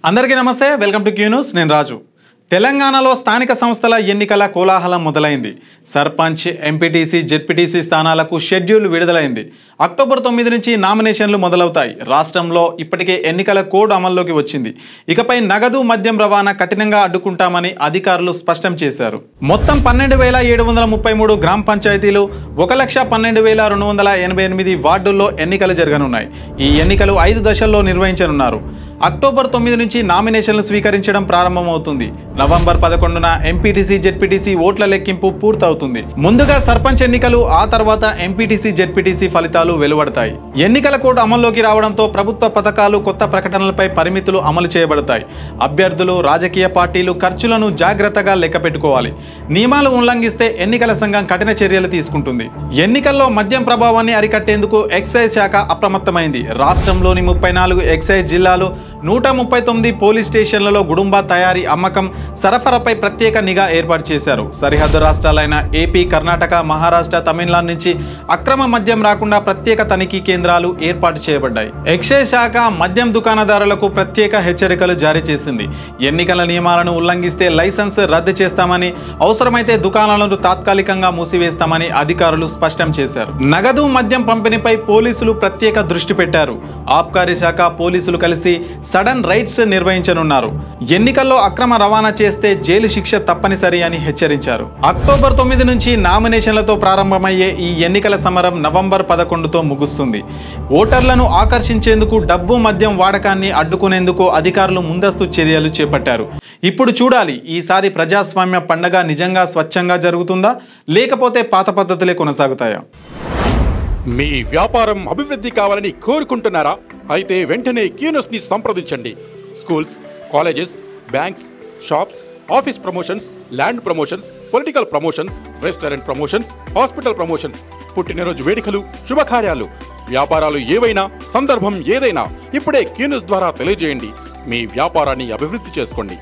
అందరికీ నమస్తే welcome to Q news నేను రాజు తెలంగాణలో స్థానిక సంస్థల ఎన్నికల కోలాహలం మొదలైంది సర్పంచ్ ఎంపీటీసీ జెడ్పీటీసీ స్థానాలకు షెడ్యూల్ విడుదలైంది అక్టోబర్ 9 నుంచి నామినేషన్లు మొదలవుతాయి రాష్ట్రంలో ఇప్పటికే ఎన్నికల కోడ్ అమల్లోకి వచ్చింది ఇకపై నగదు మద్యం రవాణా కఠినంగా అడ్డుకుంటామని అధికారులు స్పష్టం చేశారు మొత్తం 12733 గ్రామ పంచాయతీలు 1,12,288 వార్డుల్లో ఎన్నికలు జరగనున్నాయి ఈ ఎన్నికలు 5 దశల్లో నిర్వహించనున్నారు అక్టోబర్ 9 నుంచి నామినేషన్లు స్వీకరించడం ప్రారంభమవుతుంది నవంబర్ 11న ఎంపీటీసీ జెడ్పీటీసీ ఓట్ల లెక్కింపు పూర్తవుతుంది ముందుగా సర్పంచ్ ఎన్నికలు ఆ తర్వాత ఎంపీటీసీ జెడ్పీటీసీ ఫలితాలు వెలువడతాయి ఎన్నికల కోడ్ అమల్లోకి రావడంతో ప్రభుత్వ పథకాలు కొత్త ప్రకటనలపై పరిమితులు అమలు చేయబడతాయి అభ్యర్థులు రాజకీయ పార్టీలు ఖర్చులను జాగ్రత్తగా లెక్కపెట్టుకోవాలి నియమాలు ఉల్లంఘిస్తే ఎన్నికల సంఘం కఠిన చర్యలు తీసుకుంటుంది ఎన్నికల్లో మద్యం ప్రభావాన్ని అరికట్టేందుకు ఎక్సైజ్ శాఖ అప్రమత్తమైంది రాష్ట్రంలోని 34 ఎక్సైజ్ జిల్లాలు 139 పోలీస్ స్టేషన్లలో గుడుంబా తయారీ అమ్మకం సరఫరాపై ప్రత్యేక నిఘా ఏర్పాటు చేశారు సరిహద్దు రాష్ట్రాలైన ఏపీ కర్ణాటక మహారాష్ట్ర తమిళనాడు నుంచి అక్రమ మద్యం రాకుండా ప్రత్యేక తనిఖీ కేంద్రాలు ఏర్పాటు చేయబడ్డాయి ఎక్సైజ్ శాఖ మద్యం దుకాణదారులకు ప్రత్యేక హెచ్చరికలు జారీ చేసింది ఎన్నికల నియమాలను ఉల్లంఘిస్తే లైసెన్స్ రద్దు చేస్తామని అవసరమైతే దుకాణాలను తాత్కాలికంగా మూసివేస్తామని అధికారులు స్పష్టం చేశారు నగదు మద్యం పంపిణీపై పోలీసులు ప్రత్యేక దృష్టి పెట్టారు ఆబ్కారీ శాఖ పోలీసులు కలిసి సడన్ రైడ్స్ నిర్వహించనున్నారు ఎన్నికల్లో అక్రమ రవాణా చేస్తే జైలు శిక్ష తప్పనిసరి అని హెచ్చరించారు అక్టోబర్ 9 నుంచి నామినేషన్లతో ప్రారంభమయ్యే ఈ ఎన్నికల సమరం నవంబర్ 11తో ముగుస్తుంది ఓటర్లను ఆకర్షించేందుకు డబ్బు మద్యం వాడకాన్ని అడ్డుకునేందుకు అధికారులు ముందస్తు చర్యలు చేపట్టారు ఇప్పుడు చూడాలి ఈసారి ప్రజాస్వామ్య పండగ నిజంగా స్వచ్ఛంగా జరుగుతుందా లేకపోతే పాత పద్ధతులే కొనసాగుతాయా మీ వ్యాపారం అభివృద్ధి కావాలని కోరుకుంటున్నారా అయితే వెంటనే క్యూ న్యూస్ ని సంప్రదించండి schools colleges banks shops office promotions land promotions political promotions restaurant promotions hospital promotions పుట్టినరోజు వేడుకలు శుభకార్యాలు వ్యాపారాలు ఏవైనా సందర్భం ఏదైనా ఇప్పుడే క్యూ న్యూస్ ద్వారా తెలియజేయండి మీ వ్యాపారాన్ని అభివృద్ధి చేసుకోండి